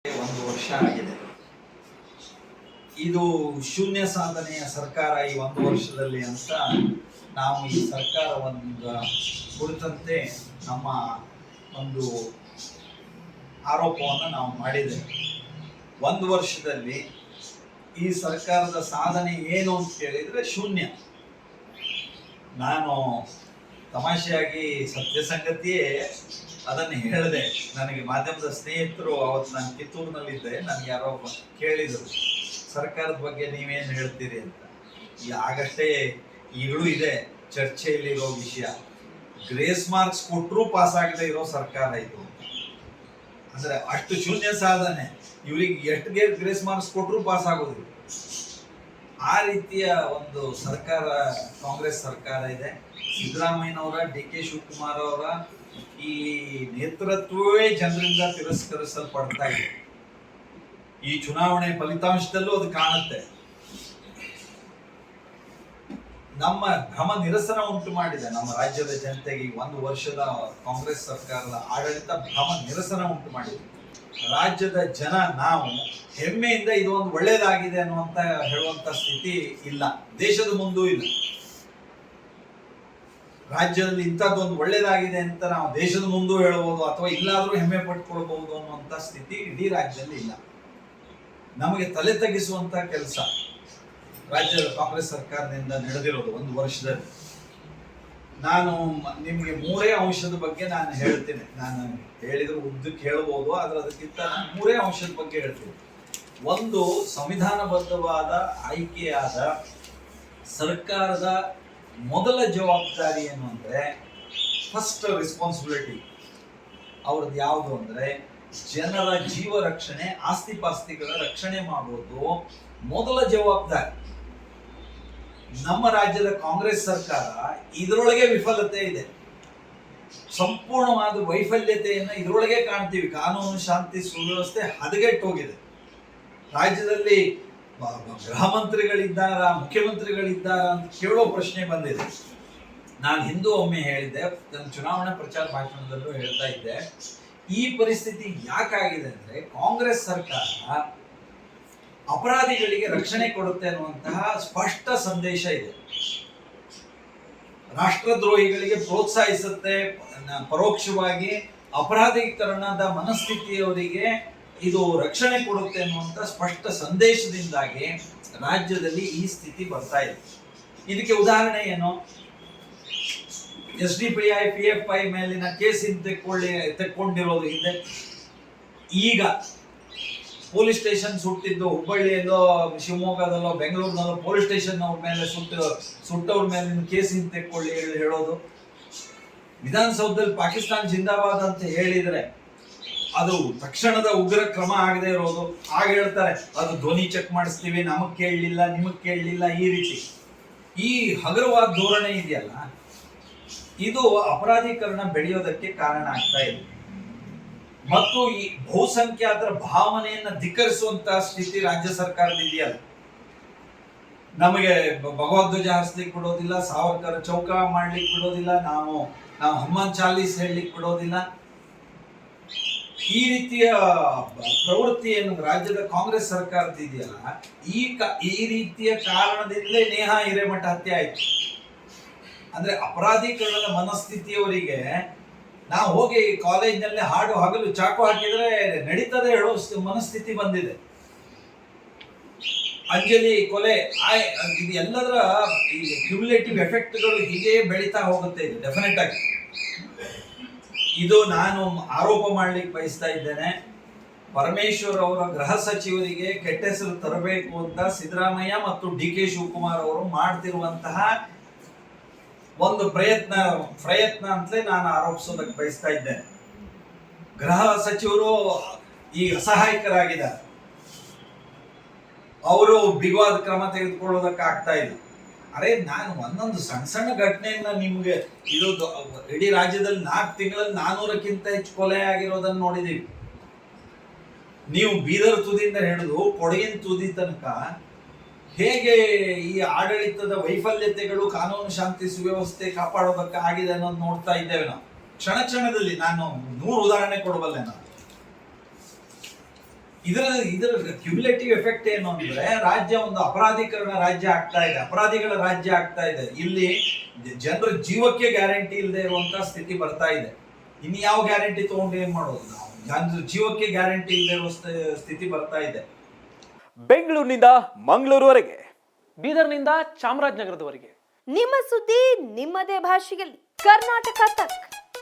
ಒಂದು ವರ್ಷ ಆಗಿದೆ. ಇದು ಶೂನ್ಯ ಸಾಧನೆಯ ಸರ್ಕಾರ ಈ ಒಂದು ವರ್ಷದಲ್ಲಿ ಅಂತ ನಾವು ಈ ಸರ್ಕಾರವನ್ನು ಕುರಿತಂತೆ ನಮ್ಮ ಒಂದು ಆರೋಪವನ್ನು ನಾವು ಮಾಡಿದ್ದೇವೆ. ಒಂದು ವರ್ಷದಲ್ಲಿ ಈ ಸರ್ಕಾರದ ಸಾಧನೆ ಏನು ಅಂತ ಕೇಳಿದರೆ ಶೂನ್ಯ. ನಾನು ತಮಾಷೆಯಾಗಿ ಸತ್ಯಸಂಗತಿಯೇ ಅದನ್ನು ಹೇಳಿದೆ. ನನಗೆ ಮಾಧ್ಯಮದ ಸ್ನೇಹಿತರು, ಅವತ್ತು ನಾನು ಕಿತ್ತೂರಿನಲ್ಲಿದ್ದೆ, ನನಗೆ ಯಾರೋ ಕೇಳಿದರು ಸರ್ಕಾರದ ಬಗ್ಗೆ ನೀವೇನು ಹೇಳ್ತೀರಿ ಅಂತ. ಆಗಷ್ಟೇ ಈಗಲೂ ಇದೆ ಚರ್ಚೆಯಲ್ಲಿರೋ ವಿಷಯ. ಗ್ರೇಸ್ ಮಾರ್ಕ್ಸ್ ಕೊಟ್ಟರೂ ಪಾಸ್ ಆಗದೆ ಇರೋ ಸರ್ಕಾರ ಇದು. ಅಂದರೆ ಅಷ್ಟು ಶೂನ್ಯ ಸಾಧನೆ. ಇವರಿಗೆ ಎಷ್ಟು ಗ್ರೇಸ್ ಮಾರ್ಕ್ಸ್ ಕೊಟ್ಟರೂ ಪಾಸ್ ಆಗೋದಿಲ್ಲ. ಆ ರೀತಿಯ ಒಂದು ಸರ್ಕಾರ ಕಾಂಗ್ರೆಸ್ ಸರ್ಕಾರ ಇದೆ. ಸಿದ್ದರಾಮಯ್ಯನವರ, ಡಿ ಕೆ ಶಿವಕುಮಾರ್ ಅವರ ಈ ನೇತೃತ್ವವೇ ಜನರಿಂದ ತಿರಸ್ಕರಿಸಲ್ಪಡ್ತಾ ಇದೆ. ಈ ಚುನಾವಣೆ ಫಲಿತಾಂಶದಲ್ಲೂ ಅದು ಕಾಣುತ್ತೆ. ನಮ್ಮ ಭ್ರಮ ನಿರಸನ ಉಂಟು ಮಾಡಿದೆ ನಮ್ಮ ರಾಜ್ಯದ ಜನತೆಗೆ. ಒಂದು ವರ್ಷದ ಕಾಂಗ್ರೆಸ್ ಸರ್ಕಾರದ ಆಡಳಿತ ಭ್ರಮ ನಿರಸನ ಉಂಟು ಮಾಡಿದೆ. ರಾಜ್ಯದ ಜನ ನಾವು ಹೆಮ್ಮೆಯಿಂದ ಇದು ಒಂದು ಒಳ್ಳೇದಾಗಿದೆ ಅನ್ನುವಂತ ಹೇಳುವಂತ ಸ್ಥಿತಿ ಇಲ್ಲ. ದೇಶದ ಮುಂದೂ ಇಲ್ಲ. ರಾಜ್ಯದಲ್ಲಿ ಇಂಥದ್ದೊಂದು ಒಳ್ಳೇದಾಗಿದೆ ಅಂತ ನಾವು ದೇಶದ ಮುಂದೂ ಹೇಳ್ಬೋದು, ಅಥವಾ ಇಲ್ಲಾದ್ರೂ ಹೆಮ್ಮೆ ಪಟ್ಕೊಳ್ಬಹುದು ಅನ್ನುವಂಥ ಸ್ಥಿತಿ ಇಡೀ ರಾಜ್ಯದಲ್ಲಿ ಇಲ್ಲ. ನಮಗೆ ತಲೆ ತಗ್ಗಿಸುವಂತ ಕೆಲಸ ರಾಜ್ಯದ ಕಾಂಗ್ರೆಸ್ ಸರ್ಕಾರದಿಂದ ನಡೆದಿರೋದು ಒಂದು ವರ್ಷದಲ್ಲಿ. ನಾನು ನಿಮಗೆ ಮೂರೇ ಅಂಶದ ಬಗ್ಗೆ ನಾನು ಹೇಳ್ತೀನಿ. ನಾನು ಹೇಳಿದ್ರೆ ಉದ್ದಕ್ಕೆ ಹೇಳ್ಬೋದು, ಆದ್ರೆ ಅದಕ್ಕಿಂತ ನಾನು ಮೂರೇ ಅಂಶದ ಬಗ್ಗೆ ಹೇಳ್ತೀನಿ. ಒಂದು, ಸಂವಿಧಾನಬದ್ಧವಾದ ಆಯ್ಕೆಯಾದ ಸರ್ಕಾರದ ಮೊದಲ ಜವಾಬ್ದಾರಿ ಏನು ಅಂದರೆ, ಫಸ್ಟ್ ರೆಸ್ಪಾನ್ಸಿಬಿಲಿಟಿ ಅವ್ರದ್ದು ಯಾವುದು ಅಂದರೆ, ಜನರ ಜೀವ ರಕ್ಷಣೆ, ಆಸ್ತಿ ಪಾಸ್ತಿಗಳ ರಕ್ಷಣೆ ಮಾಡುವುದು ಮೊದಲ ಜವಾಬ್ದಾರಿ. ನಮ್ಮ ರಾಜ್ಯದ ಕಾಂಗ್ರೆಸ್ ಸರ್ಕಾರ ಇದರೊಳಗೆ ವಿಫಲತೆ ಇದೆ. ಸಂಪೂರ್ಣವಾದ ವೈಫಲ್ಯತೆಯನ್ನು ಇದರೊಳಗೆ ಕಾಣ್ತೀವಿ. ಕಾನೂನು, ಶಾಂತಿ, ಸುವ್ಯವಸ್ಥೆ ಹದಗೆಟ್ಟು ಹೋಗಿದೆ. ರಾಜ್ಯದಲ್ಲಿ ಗೃಹ ಮಂತ್ರಿಗಳಿದ್ದಾರ, ಮುಖ್ಯಮಂತ್ರಿಗಳಿದ್ದಾರ ಅಂತ ಕೇಳೋ ಪ್ರಶ್ನೆ ಬಂದಿದೆ. ನಾನು ಹಿಂದೂ ಒಮ್ಮೆ ಹೇಳಿದ್ದೆ, ನನ್ನ ಚುನಾವಣಾ ಪ್ರಚಾರ ಭಾಷಣದಲ್ಲೂ ಹೇಳ್ತಾ ಇದ್ದೆ, ಈ ಪರಿಸ್ಥಿತಿ ಯಾಕಾಗಿದೆ ಅಂದ್ರೆ ಕಾಂಗ್ರೆಸ್ ಸರ್ಕಾರ ಅಪರಾಧಿಗಳಿಗೆ ರಕ್ಷಣೆ ಕೊಡುತ್ತೆ ಅನ್ನುವಂತಹ ಸ್ಪಷ್ಟ ಸಂದೇಶ ಇದೆ. ರಾಷ್ಟ್ರದ್ರೋಹಿಗಳಿಗೆ ಪ್ರೋತ್ಸಾಹಿಸುತ್ತೆ, ಪರೋಕ್ಷವಾಗಿ ಅಪರಾಧೀಕರಣದ ಮನಸ್ಥಿತಿಯವರಿಗೆ ಇದು ರಕ್ಷಣೆ ಕೊಡುತ್ತೆ ಅನ್ನುವಂಥ ಸ್ಪಷ್ಟ ಸಂದೇಶದಿಂದಾಗಿ ರಾಜ್ಯದಲ್ಲಿ ಈ ಸ್ಥಿತಿ ಬರ್ತಾ ಇದೆ. ಇದಕ್ಕೆ ಉದಾಹರಣೆ ಏನು? SDPI PFI ಮೇಲಿನ ಕೇಸ್ ತೆಕ್ಕೊಂಡಿರೋದು ಹಿಂದೆ. ಈಗ ಪೊಲೀಸ್ ಸ್ಟೇಷನ್ ಸುಟ್ಟಿದ್ದು ಹುಬ್ಬಳ್ಳಿಯಲ್ಲೋ, ಶಿವಮೊಗ್ಗದಲ್ಲೋ, ಬೆಂಗಳೂರಿನಲ್ಲೋ ಪೊಲೀಸ್ ಸ್ಟೇಷನ್ ಅವ್ರ ಮೇಲೆ ಸುಟ್ಟವ್ರ ಮೇಲಿನ ಕೇಸ್ ತೆಕ್ಕೊಳ್ಳಿ ಹೇಳೋದು. ವಿಧಾನಸೌಧದಲ್ಲಿ ಪಾಕಿಸ್ತಾನ್ ಜಿಂದಾಬಾದ್ ಅಂತ ಹೇಳಿದ್ರೆ ಅದು ತಕ್ಷಣದ ಉಗ್ರ ಕ್ರಮ ಆಗದೆ ಇರೋದು. ಆಗ ಹೇಳ್ತಾರೆ ಅದು ಧ್ವನಿ ಚೆಕ್ ಮಾಡಿಸ್ತೀವಿ, ನಮಗ್ ಕೇಳಲಿಲ್ಲ, ನಿಮಗ್ ಕೇಳಲಿಲ್ಲ. ಈ ರೀತಿ ಈ ಹಗುರವಾದ ಧೋರಣೆ ಇದೆಯಲ್ಲ, ಇದು ಅಪರಾಧೀಕರಣ ಬೆಳೆಯೋದಕ್ಕೆ ಕಾರಣ ಆಗ್ತಾ ಇದೆ. ಮತ್ತು ಈ ಬಹುಸಂಖ್ಯಾತರ ಭಾವನೆಯನ್ನ ಧಿಕ್ಕರಿಸುವಂತಹ ಸ್ಥಿತಿ ರಾಜ್ಯ ಸರ್ಕಾರದ ಇದೆಯಲ್ಲ. ನಮಗೆ ಭಗವದ್ಧ್ವಜ ಹಾರಿಸ್ಲಿಕ್ಕೆ ಬಿಡೋದಿಲ್ಲ, ಸಾವರ್ಕರ್ ಚೌಕ ಮಾಡ್ಲಿಕ್ಕೆ ಬಿಡೋದಿಲ್ಲ, ನಾವು ಹನುಮಾನ್ ಚಾಲೀಸ್ ಹೇಳಲಿಕ್ಕೆ ಬಿಡೋದಿಲ್ಲ. ಈ ರೀತಿಯ ಪ್ರವೃತ್ತಿಯನ್ನು ರಾಜ್ಯದ ಕಾಂಗ್ರೆಸ್ ಸರ್ಕಾರದ ಇದೆಯಲ್ಲ, ಈ ರೀತಿಯ ಕಾರಣದಿಂದಲೇ ನೇಹಾ ಹಿರೇಮಠ ಹತ್ಯೆ ಆಯ್ತು. ಅಂದ್ರೆ ಅಪರಾಧೀಕರಣದ ಮನಸ್ಥಿತಿಯವರಿಗೆ ನಾವು ಹೋಗಿ ಕಾಲೇಜ್ನಲ್ಲಿ ಹಾಡು ಹಗಲು ಚಾಕು ಹಾಕಿದ್ರೆ ನಡೀತದೆ ಹೇಳೋ ಮನಸ್ಥಿತಿ ಬಂದಿದೆ. ಅಂಜಲಿ ಕೊಲೆ, ಇದು ಎಲ್ಲದರ ಕ್ಯುಮುಲೇಟಿವ್ ಎಫೆಕ್ಟ್ಗಳು ಹೀಗೆ ಬೆಳೀತಾ ಹೋಗುತ್ತೆ. ಇದು ಡೆಫಿನೆಟ್ ಆಗಿ ಇದು ನಾನು ಆರೋಪ ಮಾಡ್ಲಿಕ್ಕೆ ಬಯಸ್ತಾ ಇದ್ದೇನೆ. ಪರಮೇಶ್ವರ್ ಅವರ ಗೃಹ ಸಚಿವರಿಗೆ ಕೆಟ್ಟ ಹೆಸರು ತರಬೇಕು ಅಂತ ಸಿದ್ದರಾಮಯ್ಯ ಮತ್ತು ಡಿ ಕೆ ಶಿವಕುಮಾರ್ ಅವರು ಮಾಡ್ತಿರುವಂತಹ ಒಂದು ಪ್ರಯತ್ನ ಅಂತಲೇ ನಾನು ಆರೋಪಿಸೋದಕ್ಕೆ ಬಯಸ್ತಾ ಇದ್ದೇನೆ. ಗೃಹ ಸಚಿವರು ಈಗ ಅಸಹಾಯಕರಾಗಿದ್ದಾರೆ. ಅವರು ಬಿಗುವಾದ ಕ್ರಮ ತೆಗೆದುಕೊಳ್ಳೋದಕ್ಕೆ ಆಗ್ತಾ ಇಲ್ಲ. ಅರೆ, ನಾನು ಒಂದೊಂದು ಸಣ್ಣ ಸಣ್ಣ ಘಟನೆಯನ್ನ ನಿಮ್ಗೆ, ಇದು ಇಡೀ ರಾಜ್ಯದಲ್ಲಿ 4 ತಿಂಗಳಲ್ಲಿ 400ಕ್ಕಿಂತ ಹೆಚ್ಚು ಕೊಲೆ ಆಗಿರೋದನ್ನು ನೋಡಿದೀವಿ. ನೀವು ಬೀದರ್ ತುದಿಯಿಂದ ಹಿಡಿದು ಕೊಡಗಿನ ತುದಿ ತನಕ ಹೇಗೆ ಈ ಆಡಳಿತದ ವೈಫಲ್ಯತೆಗಳು ಕಾನೂನು ಶಾಂತಿ ಸುವ್ಯವಸ್ಥೆ ಕಾಪಾಡೋದಕ್ಕೆ ಆಗಿದೆ ಅನ್ನೋದು ನೋಡ್ತಾ ಇದ್ದೇವೆ ನಾವು. ಕ್ಷಣದಲ್ಲಿ ನಾನು 100 ಉದಾಹರಣೆ ಕೊಡಬಲ್ಲೆ ನಾನು. ಇದರ ಕ್ಯುಮುಲೇಟಿವ್ ಎಫೆಕ್ಟ್ ಏನು ಅಂದ್ರೆ ರಾಜ್ಯ ಒಂದು ಅಪರಾಧೀಕರಣ ರಾಜ್ಯ ಆಗ್ತಾ ಇದೆ, ಅಪರಾಧಿಗಳ ರಾಜ್ಯ ಆಗ್ತಾ ಇದೆ. ಇಲ್ಲಿ ಜನರ ಜೀವಕ್ಕೆ ಗ್ಯಾರಂಟಿ ಇಲ್ಲದೆ ಇರುವಂತ ಸ್ಥಿತಿ ಬರ್ತಾ ಇದೆ. ಇನ್ನು ಯಾವ ಗ್ಯಾರಂಟಿ ತಗೊಂಡು ಏನ್ ಮಾಡೋದು ನಾವು? ಜನರ ಜೀವಕ್ಕೆ ಗ್ಯಾರಂಟಿ ಇಲ್ಲದೆ ಇರುವ ಸ್ಥಿತಿ ಬರ್ತಾ ಇದೆ. ಬೆಂಗಳೂರಿನಿಂದ ಮಂಗಳೂರುವರೆಗೆ, ಬೀದರ್ನಿಂದ ಚಾಮರಾಜನಗರದವರೆಗೆ ನಿಮ್ಮ ಸುದ್ದಿ ನಿಮ್ಮದೇ ಭಾಷೆಯಲ್ಲಿ. ಕರ್ನಾಟಕ ತಕ್.